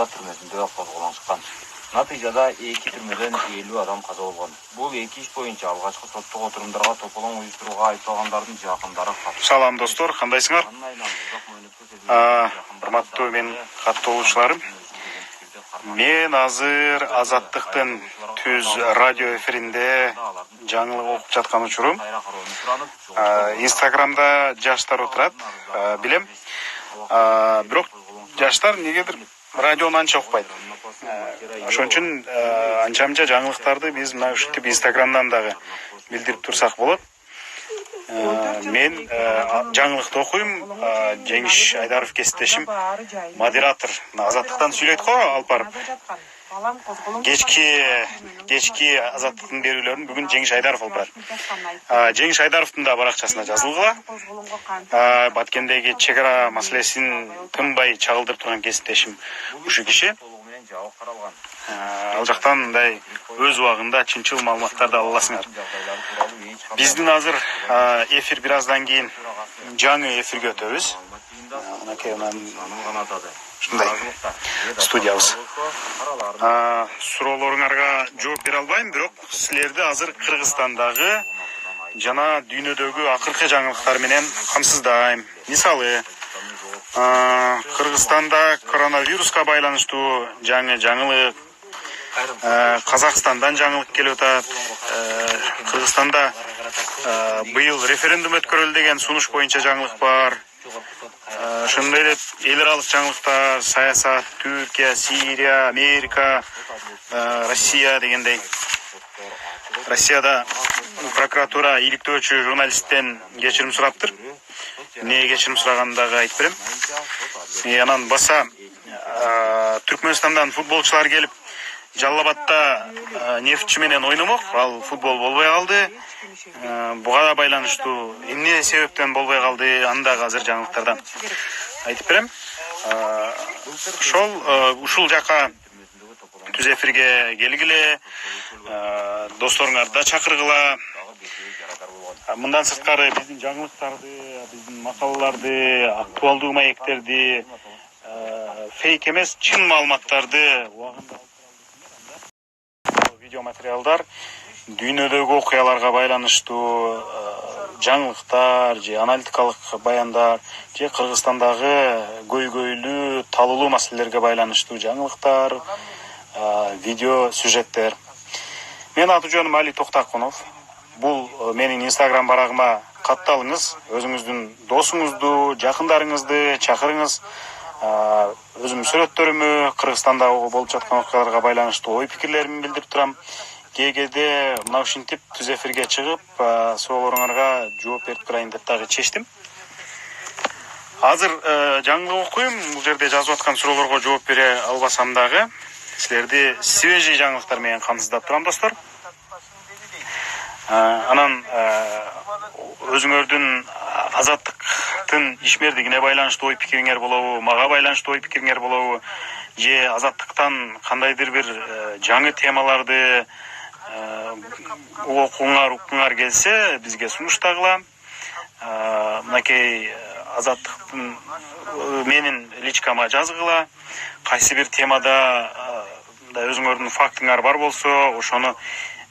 түрмесінде қозғалған шыққан. Натыйжада 2 түрмеден 50 адам қаза болған. Бұл 2 іс бойынша алғашқы соттық отырымдарға топлам ұйыстыруға айыпталғандардың жақындары қатысты. Салам достор, қандайсыңар? Құрметті мен қатты болушыларым. Мен азыр Азаттықтың түз радио эфирінде жаңылық оқып жатқан учурум. Инстаграмда жаштар отырат, билем. Бирок жаштар негедир радиону анча укпайт. Ошон үчүн анча-мынча жаңылыктарды биз мына ушинтип Инстаграмдан дагы билдирип турсак болот. Мен жаңылыкты окуйм. Жеңиш Айдаров кесиптешим модератор Азаттыктан сүйлөйт го алып барып. Кечки Азаттыктын берүүлөрүн бүгүн Жеңиш Айдаров алып барат. Жеңиш Айдаровдун да баракчасына жазылгыла. Баткендеги чек ара маселесин тынбай чагылдырып турган кесиптешим ушу киши. Ал жактан мындай өз убагында чынчыл маалыматтарды ала аласыңар. Биздин азыр эфир бир аздан кийин жаңы эфирге өтөбүз. Ушундай студиябыз. Суроолоруңарга жооп бере албайм, бирок силерди азыр Кыргызстандагы жана дүйнөдөгү акыркы жаңылыктар менен камсыздайм. Мисалы, Кыргызстанда коронавируска байланыштуу жаңы жаңылык, Казакстандан жаңылык келип атат. Кыргызстанда быйыл референдум өткөрүлдү деген сунуш боюнча жаңылык бар. Ошондой эле эл аралык жаңылыктар, саясат, Түркия, Сирия, Америка, Россия дегендей. Россияда прокуратура иликтөөчү журналисттен кечирим сураптыр. Эмне кечирим сураганын дагы айтып берем. Анан баса Түркмөнстандан футболчулар келип Жалал-Абадта Нефтчи менен ойномок, ал футбол болбой калды. Буга байланыштуу эмне себептен болбой калды, аны дагы азыр жаңылыктардан айтып берем. Ушул жака түз эфирге келгиле, досторуңарды да чакыргыла. Мындан сырткары биздин жаңылыктарды, биздин макалаларды, актуалдуу маектерди, фейк эмес, чын маалыматтарды видео материалдар, дүйнөдөгү окуяларга байланыштуу жаңылыктар же аналитикалык баяндар же Кыргызстандагы көйгөйлүү, талуулуу маселелерге байланыштуу жаңылыктар, видео сюжеттер. Мен аты жөнүм Али Токтакунов. Бул менин Инстаграм барагыма катталыңыз, өзүңүздүн досуңузду, жакындарыңызды чакырыңыз. Өзүм сүрөттөрүмү Кыргызстанда болуп жаткан окуяларга байланыштуу ой пикирлеримди билдирип турам. Кээде мына ушинтип түз эфирге чыгып, суроолоруңарга жооп берип турайын деп дагы чечтим. Азыр жаңылык окуйм. Бул жерде жазып аткан суроолорго жооп бере албасам дагы силерди свежий жаңылыктар менен камсыздап турам, достор. Анан өзүңөрдүн Азаттыктын ишмердигине байланыштуу ой пикириңер болобу, мага байланыштуу ой пикириңер болобу, же Азаттыктан кандайдыр бир жаңы темаларды укуңар келсе, бизге сунуштагыла. Мынакей Азаттыктын менин личкама жазгыла. Кайсы бир темада өзүңөрдүн фактыңар бар болсо, ошону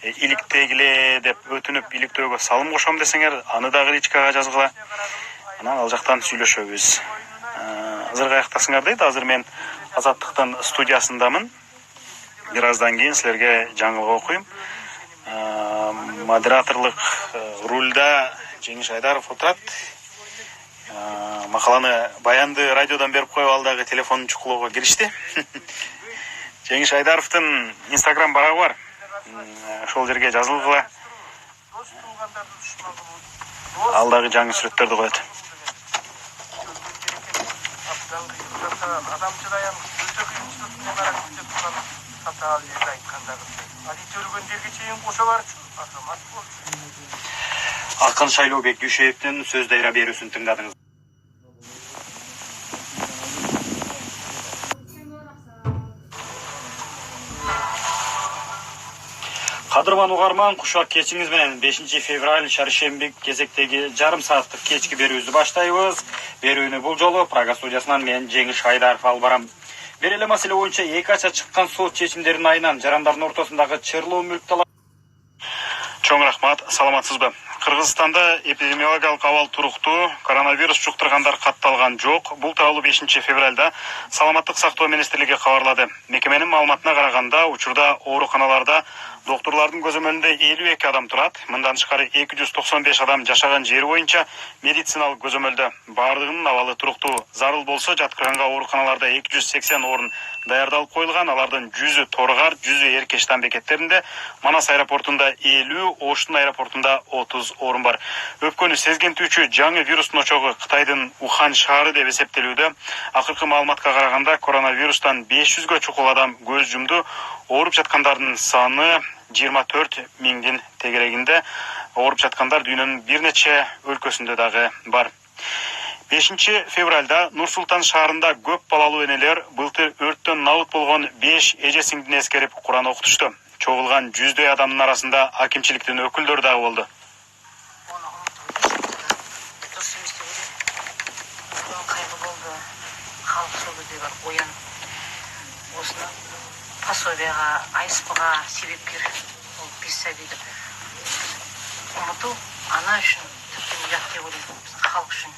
иликтегиле деп өтүнүп, иликтөөгө салым кошом десеңер, аны дагы личкага жазгыла. Анан ал жактан сүйлөшөбүз. Азыр каяктасыңар дейт. Азыр мен Азаттыктын студиясындамын. Бир аздан кийин силерге жаңылык окуйм. Модераторлук рульда Жеңиш Айдаров отурат. Макаланы, баянды радиодон берип коюп, ал дагы телефонун чукулоого киришти. Жеңиш Айдаровдун Инстаграм барагы бар. Ошол жерге жазылгыла. Ал дагы жаңы сүрөттөрдү коет. Акын Шайлообек Дүйшеевдин сөз дайра берүүсүн тыңдадыңыз. Кадырман угарман, кушак кечиңиз менен 5 февраль шаршемби кезектеги жарым сааттык кечки берүүбүздү баштайбыз. Берүүнү бул жолу Прага студиясынан мен Жеңиш Айдаров алып барам. Бир эле маселе боюнча 2 айга чыккан сот чечимдеринин айынан жарандардын ортосундагы чырлоо мүлк талап. Чоң рахмат, саламатсызбы? Кыргызстанда эпидемиологиялык абал туруктуу, коронавирус жуктургандар катталган жок. Бул тууралуу 5 февралда Саламаттык сактоо министрлиги кабарлады. Мекеменин маалыматына караганда, учурда ооруканаларда доктурлардын көзөмөлүндө 52 адам турат. Мындан тышкары 295 адам жашаган жери боюнча медициналык көзөмөлдө. Бардыгынын абалы туруктуу. Зарыл болсо жаткырганга ооруканаларда 280 орун даярдалып коюлган. Алардын 100-ü Торгар, 100-ü Эркештан бекеттеринде, Манас аэропортунда 50, Оштун аэропортунда 30 орун бар. Өпкөнү сезгентүүчү жаңы вирустун очогу Кытайдын Ухан шаары деп эсептелүүдө. Акыркы маалыматка караганда коронавирустан 500гө чукул адам көз жумду. Ооруп жаткандардын саны 24 миңдин тегерегинде. Ооруп жаткандар дүйнөнүн бир нече өлкөсүндө дагы бар. 5 февралда Нур-Султан шаарында көп балалуу энелер былтыр өрттөн набыт болгон 5 эже сиңдини эскерип Куран окутушту. Чогулган 100дөй адамдын арасында акимчиликтин өкүлдөрү дагы болду. Пособияга, айспыга себепкер ол бессабиді ұмыту ана үшін тіпті ұят деп ойлаймын, халық үшін.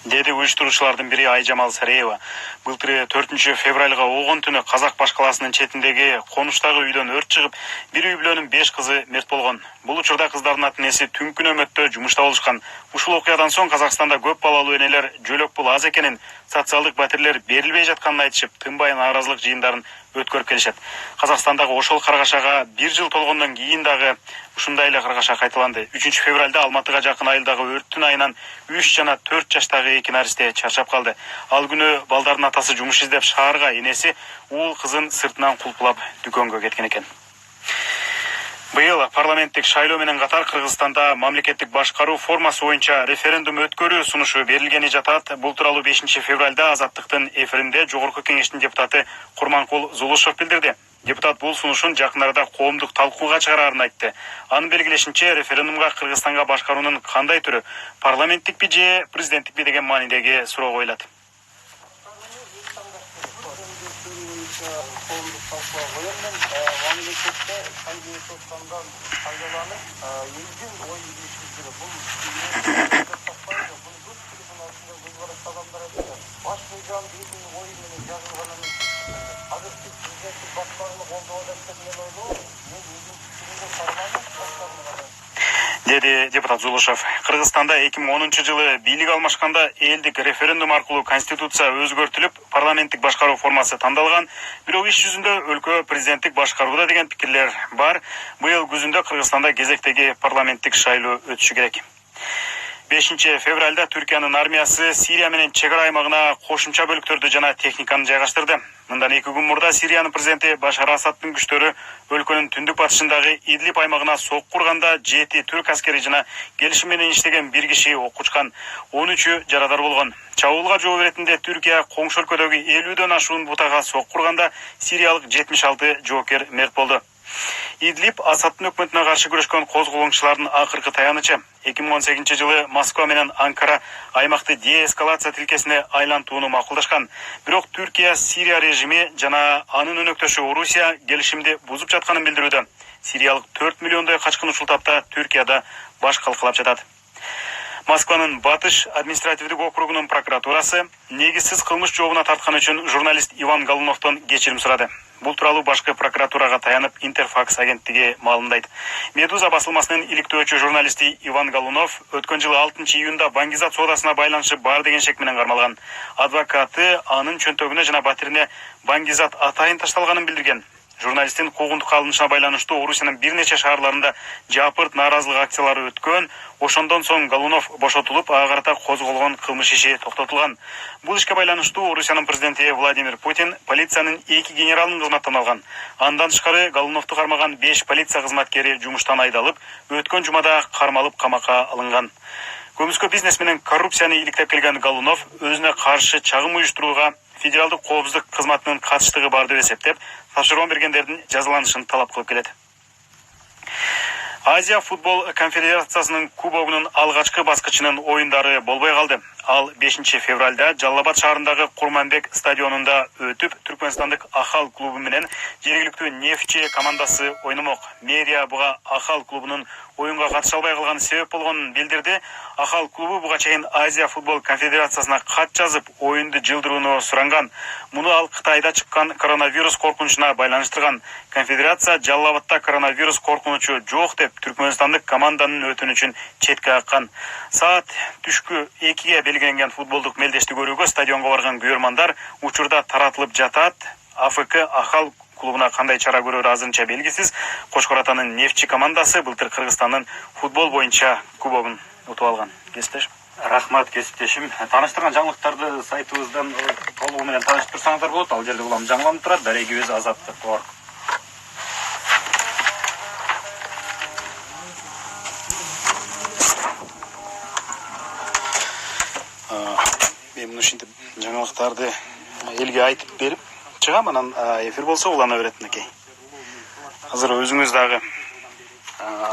Деди уюштуруучулардын бири Айжамал Сареева. Былтыр 4 февралга огон түнү Казак башкаласынын четиндеги конуштагы үйдөн өрт чыгып, бир үй бүлөнүн 5 кызы мерт болгон. Бул учурда кыздардын ата-энеси түнкү нөмөттө жумушта болушкан. Ушул окуядан соң Казакстанда көп балалуу энелер жөлөк пул аз экенин, социалдык батирлер берилбей жатканын айтышып, тынбай нааразылык жыйындарын өткөрүп келишет. Казакстандагы ошол каргашага 1 жыл толгондон кийин дагы ушундай эле каргаша кайталанды. 3 февралда Алматыга жакын айылдагы өрттүн айынан 3 жана 4 жаштагы эки наристе чарчап калды. Ал күнү балдардын атасы жумуш издеп шаарга, энеси уул кызын сыртынан кулпулап дүкөнгө кеткен экен. Быйыл парламенттик шайлоо менен катар Кыргызстанда мамлекеттик башкаруу формасы боюнча референдум өткөрүү сунушу берилгени жатат. Бул тууралуу 5 февралда Азаттыктын эфиринде Жогорку Кеңештин депутаты Курманкул Зулушев билдирди. Депутат бул сунушун жакын арада коомдук талкууга чыгарарын айтты. Анын белгилешинче, референдумга Кыргызстанга башкаруунун кандай түрү, парламенттикпи же президенттикпи деген маанидеги суроо коюлат. Деди депутат Зулушев. Кыргызстанда 2010-жылы бийлик алмашканда элдик референдум аркылуу конституция өзгөртүлүп, парламенттик башкаруу формасы тандалган. Бирок иш жүзүндө өлкө президенттик башкарууда деген пикирлер бар. Быйыл күзүндө Кыргызстанда кезектеги парламенттик шайлоо өтүшү керек. 5 февралда Түркиянын армиясы Сирия менен чек ара аймагына кошумча бөлүктөрдү жана техниканы жайгаштырды. Мындан 2 күн мурда Сириянын президенти Башар Асадтын күчтөрү өлкөнүн түндүк батышындагы Идлиб аймагына сокку урганда 7 түрк аскери жана келишим менен иштеген 1 киши ок учкан, 13-ü жарадар болгон. Чабуулга жооп иретинде Түркия коңшу өлкөдөгү 50дөн ашуун бутага сокку урганда сириялык 76 жоокер мерт болду. Идлиб Асадтын өкмөтүнө каршы күрөшкөн козголоңчулардын акыркы таянычы. 2018-жылы Москва менен Анкара аймакты деэскалация тилкесине айлантууну макулдашкан. Бирок Түркия Сирия режими жана анын өнөктөшү Орусия келишимди бузуп жатканын билдирүүдө. Сириялык 4 миллиондой качкын ушул тапта Түркияда баш калкалап жатат. Москванын Батыш административдик округунун прокуратурасы негизсиз кылмыш жообуна тарткан үчүн журналист Иван Голуновдон кечирим сурады. Бул тууралуу башкы прокуратурага таянып Интерфакс агенттиги маалымдайт. Медуза басылмасынын иликтөөчү журналисти Иван Голунов өткөн жылы 6-июнда Баңгизат соодасына байланышы бар деген шек менен кармалган. Адвокаты анын чөнтөгүнө жана батирине Баңгизат атайын ташталганын билдирген. Журналисттин куугунтукка алынышына байланыштуу Орусиянын бир нече шаарларында жапырт нааразылык акциялары өткөн. Ошондон соң Голунов бошотулуп, ага карата козголгон кылмыш иши токтотулган. Бул ишке байланыштуу Орусиянын президенти Владимир Путин полициянын 2 генералын кызматтан алган. Андан тышкары Голуновду кармаган 5 полиция кызматкери жумуштан айдалып, өткөн жумада кармалып камакка алынган. Көмүскө бизнес менен коррупцияны иликтеп келген Голунов өзүнө каршы чагым уюштурууга федералдык коопсуздук кызматынын катыштыгы бар деп эсептеп, тапшырма бергендердин жазаланышын талап кылып келет. Азия футбол конфедерациясынын кубогунун алгачкы баскычынын оюндары болбой калды. Ал 5 февральда Жалал Абад шаарындагы Курманбек стадионунда өтүп, Түркмөнстандык Ахал клубу менен жергиликтүү Нефчи командасы ойномок. Мэрия буга Ахал клубунун оюнга катыша албай калган себеп болгонун билдирди. Ахал клубу буга чейин Азия футбол конфедерациясына кат жазып, оюнду жылдырууну суранган. Муну ал Кытайда чыккан коронавирус коркунучуна байланыштырган. Конфедерация Жалал Абадта коронавирус коркунучу жок деп Түркмөнстандык команданын өтүнүчүн четке каккан. Саат түшкү 2-ге белгиленген футболдук мелдешти көрүүгө стадионго барган күйөрмандар учурда таратылып жатат. АФК Ахал клубуна кандай чара көрөрү азырынча белгисиз. Кочкор Атанын Нефчи командасы былтыр Кыргызстандын футбол боюнча кубогун утуп алган. Кесиптеш. Рахмат кесиптешим. Тааныштырган жаңылыктарды сайтыбыздан толугу менен таанышып турсаңыздар болот. Ал жерде улам жаңыланып турат. Дареги өз Азаттык бар. Мен ушинтип жаңылыктарды элге айтып берип чыгам, анан эфир болсо улана берет мынакей. Азыр өзүңүз дагы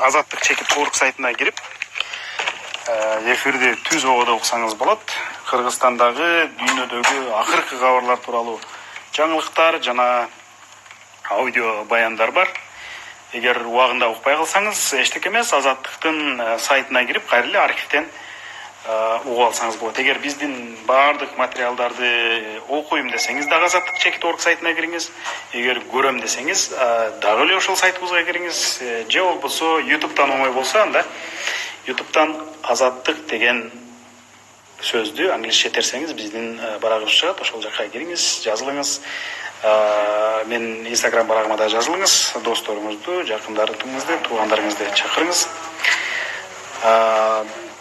Азаттык чекит толук сайтына кирип эфирди түз ободо уксаңыз болот. Кыргызстандагы, дүйнөдөгү акыркы кабарлар тууралуу жаңылыктар жана аудио баяндар бар. Эгер убагында укпай калсаңыз, эчтеке эмес, Азаттыктын сайтына кирип, кайра эле архивден угуп алсаңыз болот. Эгер биздин баардык материалдарды окуйм десеңиз, дагы Азаттык чекит.org сайтына кириңиз. Эгер көрөм десеңиз, дагы эле ошол сайтыбызга кириңиз. Же болбосо YouTube'дан оңой болсо, анда YouTube'дан Азаттык деген сөздү англисче терсеңиз, биздин барагыбыз чыгат. Ошол жакка кириңиз, жазылыңыз. Мен Instagram барагыма да жазылыңыз. Досторуңузду, жакындарыңызды, туугандарыңызды чакырыңыз.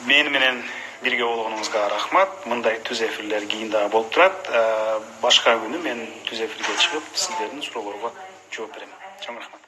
Мен менен бирге болгонуңузга рахмат. Мындай түз эфирлер кийин дагы болуп турат. Башка күнү мен түз эфирге чыгып, сиздердин суроолорго жооп берем. Чоң рахмат.